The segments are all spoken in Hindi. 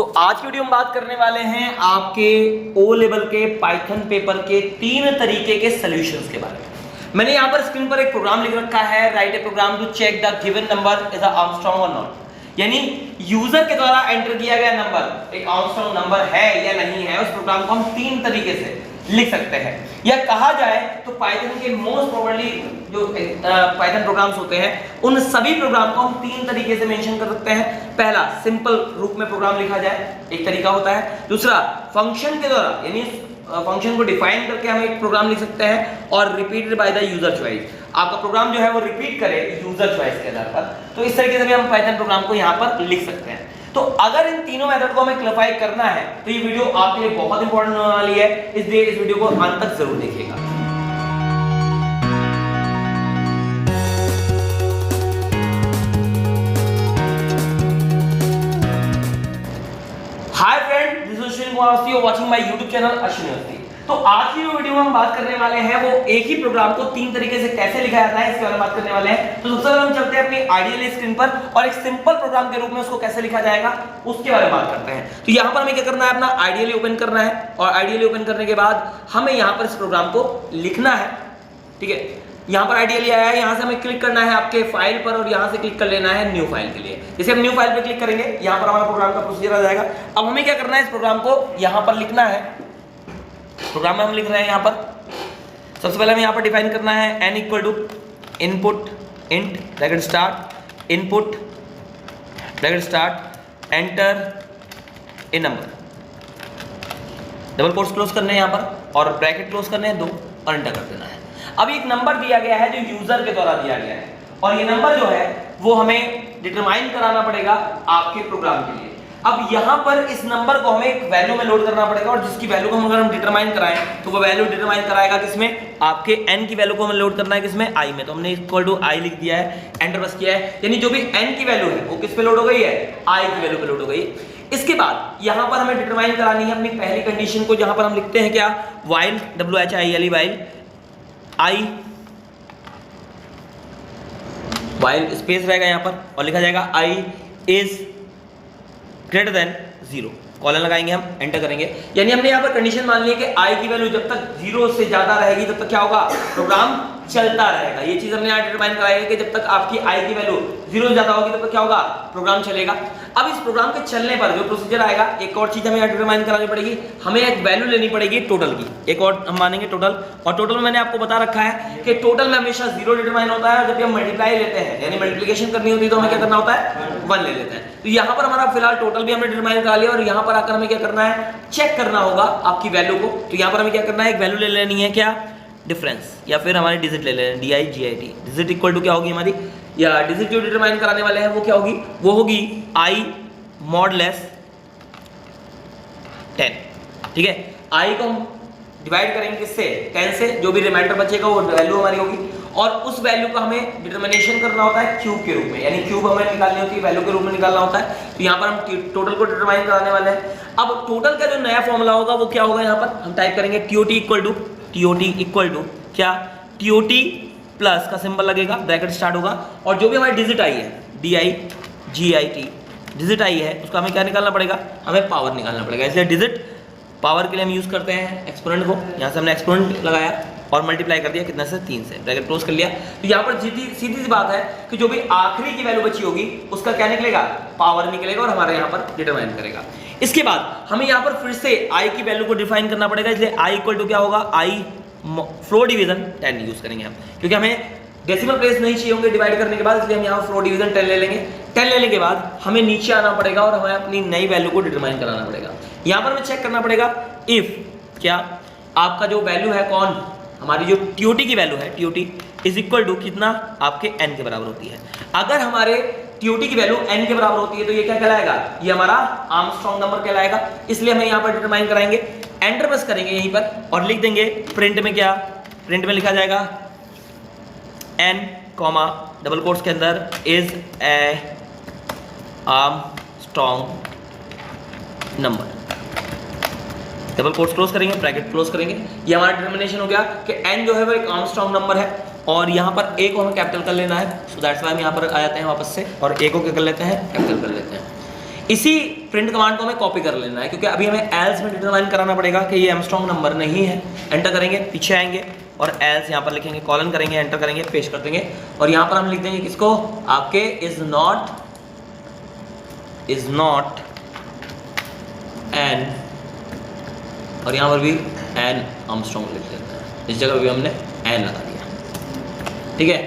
तो आज की वीडियो में बात करने वाले हैं आपके ओ लेवल के पाइथन पेपर के 3 तरीके के सॉल्यूशंस के बारे में। मैंने यहाँ पर स्क्रीन पर एक प्रोग्राम लिख रखा है, write a program to check the given number is Armstrong और नॉट। यानी यूजर के द्वारा एंटर किया गया नंबर एक आर्मस्ट्रांग नंबर है या नहीं है, उस प्रोग्राम को हम 3 तरीके से लिख सकते हैं। या कहा जाए तो पाइथन के मोस्ट प्रोबेबली जो पाइथन प्रोग्राम्स होते हैं उन सभी प्रोग्राम को हम 3 तरीके से मेंशन कर सकते हैं। पहला सिंपल रूप में प्रोग्राम लिखा जाए, एक तरीका होता है। दूसरा फंक्शन के द्वारा, यानी फंक्शन को डिफाइन करके हम एक प्रोग्राम लिख सकते हैं। और repeated by the user choice, आपका प्रोग्राम जो है वो रिपीट करे यूजर चॉइस के आधार पर। तो इस तरीके से भी हम पाइथन प्रोग्राम को यहाँ पर लिख सकते हैं। तो अगर इन तीनों मेथड को हमें क्लैरिफाई करना है तो ये वीडियो आपके लिए बहुत इंपॉर्टेंट होने वाली है, इसलिए इस वीडियो को अंत तक जरूर देखिएगा। Hi friend, this is Ashwin Kumar Awasthi, you are watching my YouTube channel Ashwin Awasthi. तो आज की वीडियो में हम बात करने वाले हैं वो एक ही प्रोग्राम को 3 तरीके से कैसे लिखा जाता है, इसके बारे में बात करने वाले हैं। तो सबसे पहले हम चलते हैं अपनी आइडियल स्क्रीन पर और एक सिंपल प्रोग्राम के रूप में उसको कैसे लिखा जाएगा उसके बारे में बात करते हैं। तो यहाँ पर हमें क्या करना है, अपना आइडियली ओपन करना है और आइडियली ओपन करने के बाद हमें यहाँ पर इस प्रोग्राम को लिखना है। ठीक है, यहाँ पर आइडियली आया है, यहाँ से हमें क्लिक करना है आपके फाइल पर और यहाँ से क्लिक कर लेना है न्यू फाइल के लिए। जैसे हम न्यू फाइल पे क्लिक करेंगे, यहाँ पर हमारा प्रोग्राम का प्रोसीजर आ जाएगा। अब हमें क्या करना है, इस प्रोग्राम को यहाँ पर लिखना है। प्रोग्राम में हम लिख रहे हैं यहाँ पर सबसे पहले हमें यहाँ पर डिफाइन करना है n equal to input int bracket start input bracket start enter a number, double quotes close करने हैं यहाँ पर और ब्रैकेट क्लोज करने हैं 2 और एंटर कर देना है। अब एक नंबर दिया गया है जो यूजर के द्वारा दिया गया है और ये नंबर जो है वो हमें डिटरमाइन कराना पड़ेगा आपके प्रोग्राम के लिए। अब यहाँ पर इस नंबर को हमें एक वैल्यू में लोड करना पड़ेगा और जिसकी वैल्यू को हम डिटरमाइन कराएं तो वो वैल्यू डिटरमाइन कराएगा किसमें, आपके n की वैल्यू को हमें लोड करना है किसमें, i में। तो हमने इक्वल टू i लिख दिया है, एंटर प्रेस किया है, यानी जो भी n की वैल्यू है वो किस पे लोड हो गई है, i की वैल्यू पे लोड हो गई। इसके बाद यहाँ पर हमें डिटरमाइन करानी है अपनी पहली कंडीशन को, जहां पर हम लिखते हैं क्या, while while while स्पेस रहेगा यहाँ पर और लिखा जाएगा i is greater than 0, colon लगाएंगे हम, एंटर करेंगे। यानी हमने यहाँ पर कंडीशन मान ली है कि i की वैल्यू जब तक 0 से ज्यादा रहेगी तब तक क्या होगा, प्रोग्राम चलता रहेगा। ये चीज हमने यहाँ डिटरमाइन कराई है कि जब तक आपकी i की वैल्यू 0 से ज्यादा होगी तब तक क्या होगा, प्रोग्राम चलेगा। अब इस प्रोग्राम के चलने पर जो प्रोसीजर आएगा, एक और चीज हमें यहाँ डिटरमाइन करानी पड़ेगी, हमें एक वैल्यू लेनी पड़ेगी टोटल की। एक और हम मानेंगे टोटल, और टोटल में मैंने आपको बता रखा है कि टोटल में हमेशा 0 डिटरमाइन होता है और जब हम मल्टीप्लाई लेते हैं यानी मल्टीप्लिकेशन करनी होती है तो हमें क्या करना होता है, 1 ले लेते हैं। तो यहाँ पर हमारा फिलहाल टोटल भी हमने डिटरमाइन करा लिया और यहाँ पर आकर हमें क्या करना है, चेक करना होगा आपकी वैल्यू को। तो यहाँ पर हमें क्या करना है, एक वैल्यू ले लेनी है, क्या, डिफरेंस, या फिर हमारी डिजिट ले लेना, DIGIT। डिजिट इक्वल टू क्या होगी हमारी, या डिजिट जो डिटरमाइन कराने वाले हैं वो क्या होगी, वो होगी i मॉडलेस 10। ठीक है, i को हम डिवाइड करेंगे किससे, 10 से, जो भी रिमाइंडर बचेगा वो वैल्यू हमारी होगी और उस वैल्यू का हमें डिटरमिनेशन करना होता है क्यूब के रूप में, यानी क्यूब हमें निकालनी होती है, वैल्यू के रूप में निकालना होता है। तो यहाँ पर हम टोटल को डिटरमाइन कराने वाले हैं। अब टोटल का जो नया फॉर्मूला होगा वो क्या होगा, यहाँ पर हम टाइप करेंगे TOT इक्वल टू क्या, TOT प्लस का सिंबल लगेगा, ब्रैकेट स्टार्ट होगा और जो भी हमारी डिजिट आई है, DIGIT डिजिट आई है उसका हमें क्या निकालना पड़ेगा, हमें पावर निकालना पड़ेगा। इसलिए डिजिट पावर के लिए हम यूज करते हैं एक्सपोनेंट को, यहाँ से हमने एक्सपोनेंट लगाया और मल्टीप्लाई कर दिया कितना से, 3 से, ब्रैकेट क्लोज कर लिया। तो यहाँ पर सीधी सी बात है कि जो भी आखिरी की वैल्यू बची होगी उसका क्या निकलेगा, पावर निकलेगा और हमारे यहाँ पर डिटरमाइन करेगा। इसके बाद हमें यहाँ पर फिर से i की वैल्यू को डिफाइन करना पड़ेगा, इसलिए i इक्वल टू क्या होगा, i फ्लोर डिवीजन 10 यूज करेंगे हम, क्योंकि हमें डेसिमल प्लेस नहीं चाहिए होंगे डिवाइड करने के बाद, इसलिए हम यहाँ फ्लोर डिवीजन 10 ले लेंगे। 10 लेने के बाद हमें नीचे आना पड़ेगा और हमें अपनी नई वैल्यू को डिटरमाइन कराना पड़ेगा। यहाँ पर हमें चेक करना पड़ेगा इफ क्या आपका जो वैल्यू है, कौन, हमारी जो TOT की वैल्यू है, TOT इज इक्वल टू कितना, आपके n के बराबर होती है। अगर हमारे TOT की वैल्यू n के बराबर होती है तो ये क्या कहलाएगा, ये हमारा आर्मस्ट्रांग नंबर कहलाएगा। इसलिए हमें यहाँ पर डिटरमाइन कराएंगे, एंटर प्रेस करेंगे यहीं पर और लिख देंगे प्रिंट में, क्या, प्रिंट में लिखा जाएगा n कॉमा डबल कोट्स के अंदर is a Armstrong number, double quotes close करेंगे, ब्रैकेट क्लोज करेंगे। ये हमारा डिटरमिनेशन हो गया कि n जो है वो एक आर्मस्ट्रांग नंबर है और यहाँ पर a को हमें कैपिटल कर लेना है। सो दैट्स व्हाई हम यहाँ पर आ जाते हैं वापस से और a को क्या कर लेते हैं, कैपिटल कर लेते हैं। इसी प्रिंट कमांड को हमें कॉपी कर लेना है, क्योंकि अभी हमें एल्स में डिटरमाइन कराना पड़ेगा कि ये आर्मस्ट्रांग नंबर नहीं है। एंटर करेंगे, पीछे आएंगे और एल्स यहाँ पर लिखेंगे, कॉलन करेंगे, एंटर करेंगे, पेस्ट कर देंगे और यहाँ पर हम लिख देंगे किसको, आपके इज नॉट एन, और यहाँ पर भी एन आर्मस्ट्रांग लिख देते हैं, इस जगह भी हमने एन लगा दिया। ठीक है,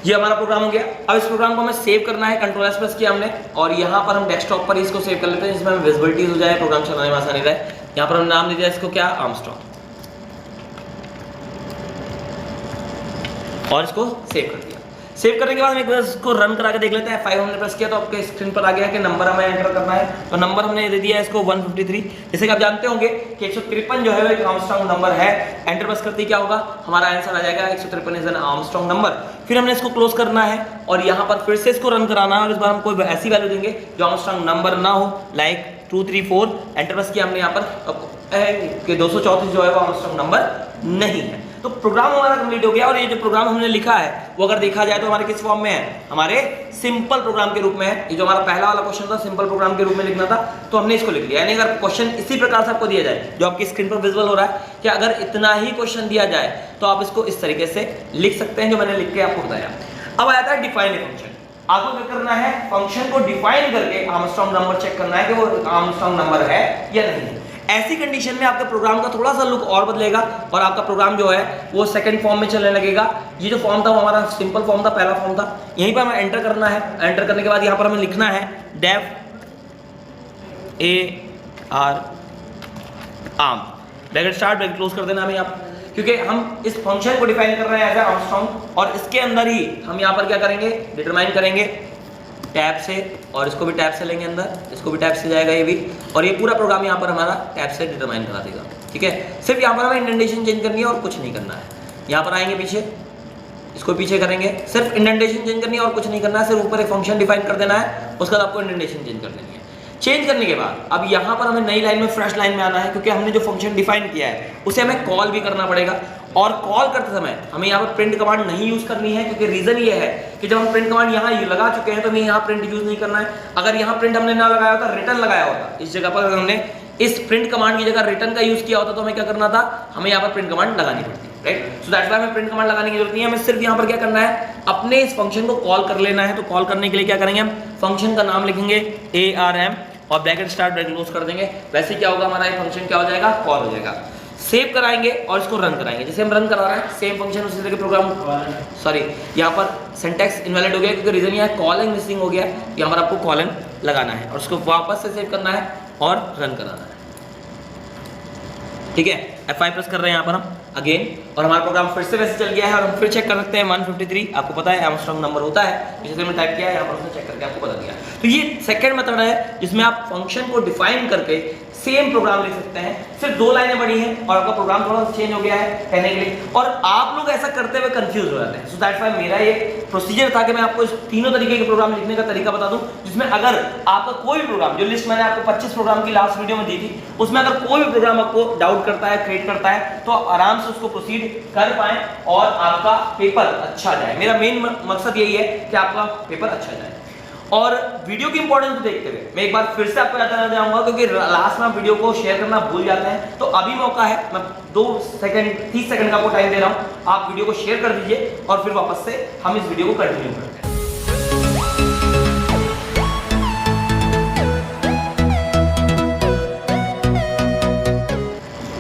ये हमारा प्रोग्राम हो गया। अब इस प्रोग्राम को हमें सेव करना है, कंट्रोल एस प्रेस किया हमने और यहाँ पर हम डेस्कटॉप पर इसको सेव कर लेते हैं, जिसमें हमें विजिबिलिटी हो जाए, प्रोग्राम चलाने में आसानी रहे। यहाँ पर हम नाम दे दिया इसको क्या, आर्मस्ट्रांग, और इसको सेव कर दिया। सेव करने के बाद हम एक बार इसको रन करा के देख लेते हैं। F5 हमने प्रेस किया तो आपके स्क्रीन पर आ गया कि नंबर हमें एंटर करना है, तो नंबर हमने दे दिया इसको 153। जैसे कि आप जानते होंगे कि 153 जो है वो एक आर्मस्ट्रांग नंबर है। एंटर प्रेस करते ही क्या होगा, हमारा आंसर आ जाएगा 153 इज एन आर्मस्ट्रांग नंबर। फिर हमने इसको क्लोज करना है और यहाँ पर फिर से इसको रन कराना है और इस बार हम कोई ऐसी वैल्यू देंगे जो आर्मस्ट्रांग नंबर ना हो, लाइक 2 3 4। एंटर प्रेस किया हमने यहाँ पर कि 234 जो है वो आर्मस्ट्रांग नंबर नहीं है। तो प्रोग्राम हमारा कंप्लीट हो गया। और ये जो प्रोग्राम हमने लिखा है वो अगर देखा जाए तो हमारे किस फॉर्म में है, हमारे सिंपल प्रोग्राम के रूप में है। ये जो हमारा पहला वाला क्वेश्चन था सिंपल प्रोग्राम के रूप में लिखना था, तो हमने इसको लिख लिया। यानी अगर क्वेश्चन इसी प्रकार से आपको दिया जाए जो आपकी स्क्रीन पर विजुअल हो रहा है कि अगर इतना ही क्वेश्चन दिया जाए तो आप इसको इस तरीके से लिख सकते हैं, जो मैंने लिख के आपको बताया। अब आया था डिफाइन ए फंक्शन। आपको क्या करना है, फंक्शन को डिफाइन करके आर्मस्ट्रांग नंबर चेक करना है कि वो आर्मस्ट्रांग नंबर है या नहीं है। ऐसी कंडीशन में आपके प्रोग्राम का थोड़ा सा लुक और बदलेगा और आपका प्रोग्राम जो है वो सेकंड फॉर्म में चलने लगेगा। ये जो फॉर्म था वो हमारा सिंपल फॉर्म था, पहला फॉर्म था। यहीं पर हमें एंटर करना है। एंटर करने के बाद यहाँ पर हमें लिखना है def arm, bracket start, bracket close कर देना हमें यहाँ, क्योंकि हम इस फंक्शन को डिफाइन कर रहे हैं एज ए आर्मस्ट्रांग और इसके अंदर ही हम यहाँ पर क्या करेंगे, डिटरमाइन करेंगे टैब से, और इसको भी टैब से लेंगे अंदर, इसको भी टैब से जाएगा ये भी, और ये पूरा प्रोग्राम यहाँ पर हमारा टैब से डिटरमाइन करा देगा। ठीक है, सिर्फ यहाँ पर हमें इंडेंटेशन चेंज करनी है और कुछ नहीं करना है। यहाँ पर आएंगे पीछे, इसको पीछे करेंगे, सिर्फ इंडेंटेशन चेंज करनी है और कुछ नहीं करना है, सिर्फ ऊपर एक फंक्शन डिफाइन कर देना है, उसके बाद आपको इंडेंटेशन चेंज कर देनी है। चेंज करने के बाद अब यहाँ पर हमें नई लाइन में, फ्रेश लाइन में आना है, क्योंकि हमने जो फंक्शन डिफाइन किया है उसे हमें कॉल भी करना पड़ेगा। और कॉल करते समय हमें यहाँ पर प्रिंट कमांड नहीं यूज करनी है, क्योंकि रीजन ये है कि जब हम प्रिंट कमांड यहाँ लगा चुके हैं तो हमें यहाँ प्रिंट यूज नहीं करना है। अगर यहाँ प्रिंट हमने ना लगाया होता, रिटर्न लगाया होता, इस जगह पर अगर हमने इस प्रिंट कमांड की जगह रिटर्न का यूज किया होता तो हमें क्या करना था, हमें यहाँ पर प्रिंट कमांड लगानी पड़ती, राइट। सो दैट्स व्हाई हमें प्रिंट कमांड लगाने की जरूरत नहीं है। हमें सिर्फ यहाँ पर क्या करना है, अपने इस फंक्शन को कॉल कर लेना है। तो कॉल करने के लिए क्या करेंगे, हम फंक्शन का नाम लिखेंगे ARM और ब्रैकेट स्टार्ट, ब्रैकेट क्लोज कर देंगे। वैसे क्या होगा, हमारा ये फंक्शन क्या हो जाएगा, कॉल हो जाएगा। सेव कराएंगे और इसको रन कराएंगे। जैसे हम रन करा रहे हैं सेम फंक्शन उसी तरह के प्रोग्राम, सॉरी यहाँ पर सिंटैक्स इनवैलिड हो गया क्योंकि रीजन यह है कॉलन मिसिंग हो गया। यहाँ पर आपको कॉलन लगाना है और उसको वापस से सेव करना है और रन कराना है। ठीक है, F5 प्रेस कर रहे हैं यहाँ पर हम अगेन, और हमारा प्रोग्राम फिर से वैसे चल गया है। और हम फिर चेक कर सकते हैं 153, आपको पता है आर्मस्ट्रांग नंबर होता है, जैसे मैंने टाइप किया है यहाँ पर उसने चेक करके आपको बता दिया। तो ये सेकंड मेथड है जिसमें आप फंक्शन को डिफाइन करके सेम प्रोग्राम लिख सकते हैं। सिर्फ 2 लाइनें बड़ी हैं और आपका प्रोग्राम थोड़ा सा चेंज हो गया है कहने के लिए, और आप लोग ऐसा करते हुए कंफ्यूज हो जाते हैं। सो दैट्स व्हाई मेरा ये प्रोसीजर था कि मैं आपको इस तीनों तरीके के प्रोग्राम लिखने का तरीका बता दूं, जिसमें अगर आपका कोई भी प्रोग्राम, जो लिस्ट मैंने आपको 25 प्रोग्राम की लास्ट वीडियो में दी थी, उसमें अगर कोई भी प्रोग्राम आपको डाउट करता है, क्रिएट करता है, तो आप आराम से उसको प्रोसीड कर पाएं और आपका पेपर अच्छा जाए। मेरा मेन मकसद यही है कि आपका पेपर अच्छा जाए। और वीडियो की इंपॉर्टेंस को देखते हुए मैं एक बार फिर से आपको बताना चाहूंगा, क्योंकि लास्ट में वीडियो को शेयर करना भूल जाते हैं, तो अभी मौका है, मैं 2 सेकंड 30 सेकंड का आपको टाइम दे रहा हूं, आप वीडियो को शेयर कर दीजिए और फिर वापस से हम इस वीडियो को कंटिन्यू करते हैं।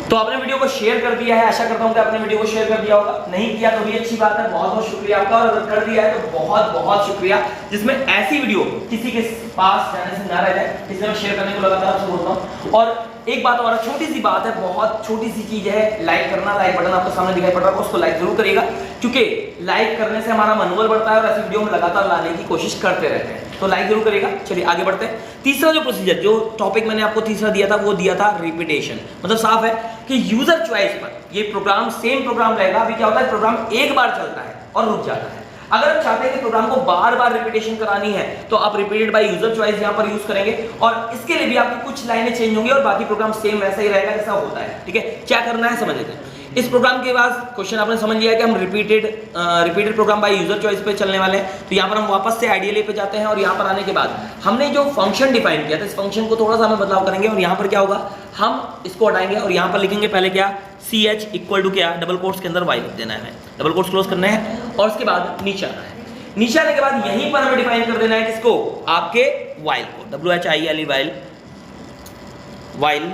तो आपने वीडियो को शेयर कर दिया है, आशा करता हूं कि आपने वीडियो को शेयर कर दिया होगा। नहीं किया तो भी अच्छी बात है, बहुत बहुत शुक्रिया आपका, और अगर कर दिया है तो बहुत बहुत शुक्रिया, जिसमें ऐसी वीडियो किसी के पास जाने से ना रह जाए, इसलिए मैं शेयर करने को लगातार आपसे बोलता हूं। और एक बात और, छोटी सी बात है, बहुत छोटी सी चीज है, लाइक करना। लाइक बटन आपको सामने दिखाई पड़ रहा है, उसको लाइक जरूर करिएगा, क्योंकि लाइक करने से हमारा मनोबल बढ़ता है और ऐसी वीडियो में लगातार लाने की कोशिश करते रहते हैं, तो लाइक जरूर करिएगा। चलिए आगे बढ़ते हैं। तीसरा जो प्रोसीजर, जो टॉपिक मैंने आपको तीसरा दिया था, वो दिया था रिपीटेशन। मतलब साफ है कि यूजर चॉइस पर ये प्रोग्राम सेम प्रोग्राम रहेगा। अभी क्या होता है, प्रोग्राम एक बार चलता है और रुक जाता है। अगर आप चाहते हैं कि प्रोग्राम को बार बार रिपीटेशन करानी है, तो आप रिपीटेड बाय यूजर चॉइस यहां पर यूज करेंगे, और इसके लिए भी आपकी कुछ लाइनें चेंज होंगी और बाकी प्रोग्राम सेम वैसा ही रहेगा जैसा होता है। ठीक है, क्या करना है समझ लेते हैं। इस प्रोग्राम के बाद क्वेश्चन आपने समझ लिया है कि हम repeated program by user choice पे चलने वाले हैं। तो यहाँ पर हम वापस से आइडियल पे जाते हैं और यहाँ पर आने के बाद हमने जो फंक्शन डिफाइन किया था, इस फंक्शन को थोड़ा सा हमें बदलाव करेंगे और यहाँ पर क्या होगा, हम इसको हटाएंगे और यहाँ पर लिखेंगे पहले क्या, ch इक्वल टू क्या, डबल कोट्स के अंदर y लिख देना है, डबल कोट्स क्लोज करने हैं और उसके बाद नीचे आना है। नीचे आने के बाद यहीं पर हमें डिफाइन कर देना है किसको, आपके while को, while while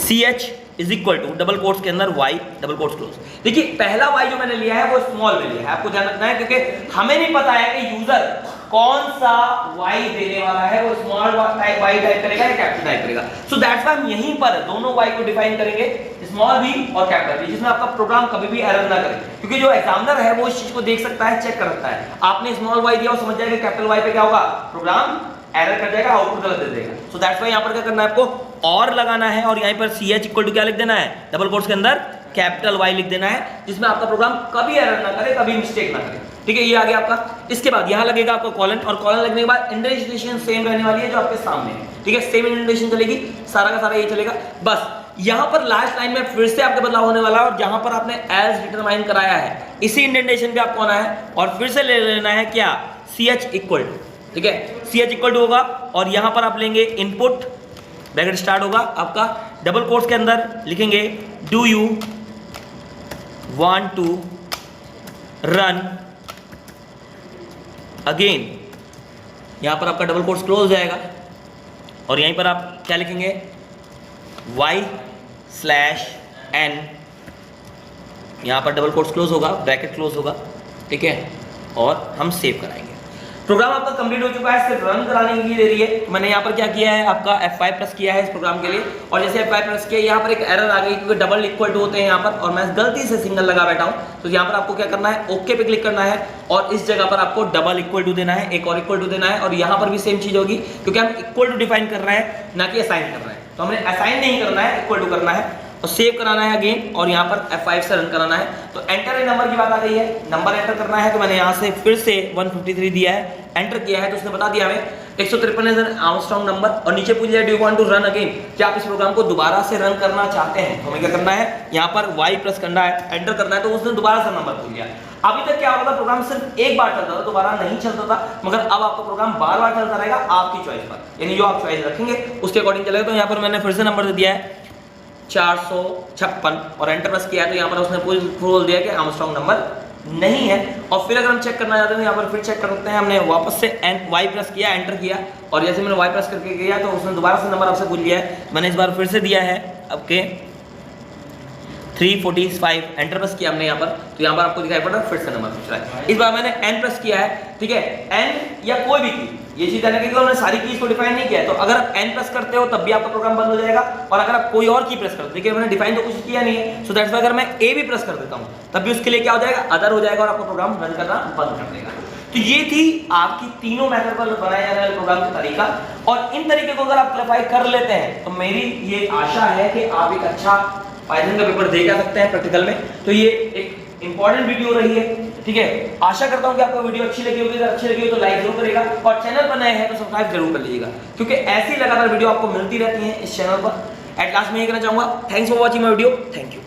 ch is equal to double quotes के अंदर y डबल कोट्स क्लोज। देखिए पहला y जो मैंने लिया है वो स्मॉल में लिया है, आपको ध्यान रखना है क्योंकि हमें नहीं पता है कि यूजर कौन सा y देने वाला है, वो स्मॉल टाइप y टाइप करेगा या कैपिटल टाइप करेगा। सो दैट्स व्हाई हम यहीं पर दोनों y को डिफाइन करेंगे, स्मॉल v और कैपिटल v, जिसमें आपका प्रोग्राम कभी भी एरर ना करे, क्योंकि जो एग्जामिनर है वो इस चीज को देख सकता है, चेक कर सकता है। आपने स्मॉल y दिया और समझ जाएगा कैपिटल y पे क्या होगा, प्रोग्राम एरर कर जाएगा, आउटपुट गलत दे देगा। सो दैट्स व्हाई यहां पर क्या करना है, आपको और लगाना है और यहीं पर ch इक्वल टू क्या लिख देना है, डबल कोट्स के अंदर कैपिटल Y लिख देना है, जिसमें आपका प्रोग्राम कभी एरर ना करे, कभी मिस्टेक ना करे। ठीक है, ये आ गया आपका। इसके बाद यहां लगेगा आपका कॉलन, और कॉलन लगने के बाद इंडेंटेशन सेम रहने वाली है जो आपके सामने है। ठीक है, सेम इंडेंटेशन चलेगी, सारा का सारा ये चलेगा। बस यहां पर लास्ट लाइन में फिर से आपका बदलाव होने वाला है और जहां पर आपने एज डिटरमाइन कराया है इसी इंडेंटेशन पे आपको आना है और फिर से ले लेना है क्या, ch इक्वल टू। ठीक है, ch इक्वल टू होगा और यहां पर आप लेंगे इनपुट, ब्रैकेट स्टार्ट होगा आपका, डबल कोट्स के अंदर लिखेंगे do you want to run again, यहां पर आपका डबल कोट्स क्लोज हो जाएगा और यहीं पर आप क्या लिखेंगे, y/n, यहां पर डबल कोट्स क्लोज होगा, ब्रैकेट क्लोज होगा। ठीक है, और हम सेव कराएंगे। प्रोग्राम आपका कंप्लीट हो चुका है, सिर्फ रन कराने के लिए दे रही है। मैंने यहाँ पर क्या किया है, आपका F5 प्रेस किया है इस प्रोग्राम के लिए, और जैसे F5 प्रेस किया यहाँ पर एक एरर आ गई क्योंकि डबल इक्वल टू होते हैं यहाँ पर, और मैं गलती से सिंगल लगा बैठा हूँ। तो यहाँ पर आपको क्या करना है, ओके पे क्लिक करना है और इस जगह पर आपको डबल इक्वल टू देना है, एक और इक्वल टू देना है, और यहाँ पर भी सेम चीज होगी क्योंकि हम इक्वल टू डिफाइन कर रहे हैं ना कि असाइन कर रहे हैं। तो हमने असाइन नहीं करना है, इक्वल टू करना है और सेव कराना है अगेन, और यहाँ पर F5 से रन कराना है। तो एंटर ए नंबर की बात आ गई है, नंबर एंटर करना है। तो मैंने यहाँ से फिर से 153 दिया है, एंटर किया है, तो उसने बता दिया हमें 153 आर्मस्ट्रांग नंबर, और नीचे पूछ लिया do you want to run again, क्या आप इस प्रोग्राम को दोबारा से रन करना चाहते हैं। तो हमें क्या करना है, यहाँ पर Y प्रेस करना है, एंटर करना है, तो उसने दोबारा से नंबर पूछ लिया। अभी तक क्या होता था, प्रोग्राम सिर्फ एक बार चलता था, दोबारा नहीं चलता था, मगर अब आपका प्रोग्राम बार बार चलता रहेगा आपकी चॉइस पर, यानी जो आप चॉइस रखेंगे उसके अकॉर्डिंग चलेगा। तो यहाँ पर मैंने फिर से नंबर दे दिया है 456 और एंटर प्रेस किया है, तो यहाँ पर उसने बोल दिया कि आर्मस्ट्रांग नंबर नहीं है। और फिर अगर हम चेक करना चाहते हैं यहाँ पर फिर चेक कर सकते हैं, हमने वापस से Y प्रेस किया, एंटर किया, और जैसे मैंने Y प्रेस करके किया तो उसने दोबारा से नंबर आपसे पूछ लिया है। मैंने इस बार फिर से दिया है आपके 345, एंटर प्रेस किया हमने यहाँ पर, तो यहाँ पर आपको दिखाई पड़ रहा है फिर से नंबर पूछ रहा है। इस बार मैंने N प्रेस किया है, ठीक है, N या कोई भी की, ये चीज है कि उन्होंने सारी कीज को डिफाइन नहीं किया है। तो अगर आप N प्रेस करते हो तब भी आपका प्रोग्राम बंद हो जाएगा, और अगर आप कोई और की प्रेस करते हो, देखिए मैंने डिफाइन तो कुछ किया नहीं है, सो दैट्स व्हाई अगर मैं A भी प्रेस कर देता हूँ तब भी उसके लिए क्या हो जाएगा, अदर हो जाएगा और आपका प्रोग्राम रन करना बंद कर देगा। तो ये थी आपकी तीनों मेथड पर बनाए जाने वाले प्रोग्राम का तरीका, और इन तरीके को अगर आप क्लैरिफाई कर लेते हैं तो मेरी ये आशा है कि आप एक अच्छा पाइथन का पेपर दे जा सकते हैं प्रैक्टिकल में। तो ये एक इंपॉर्टेंट वीडियो रही है, ठीक है। आशा करता हूं कि आपको वीडियो अच्छी लगी होगी, अगर अच्छी लगी हो तो लाइक जरूर करेगा, और चैनल पर नए हैं तो सब्सक्राइब जरूर कर लीजिएगा, क्योंकि ऐसी लगातार वीडियो आपको मिलती रहती है इस चैनल पर। एट लास्ट में ये कहना चाहूंगा, thanks for watching my video, thank you.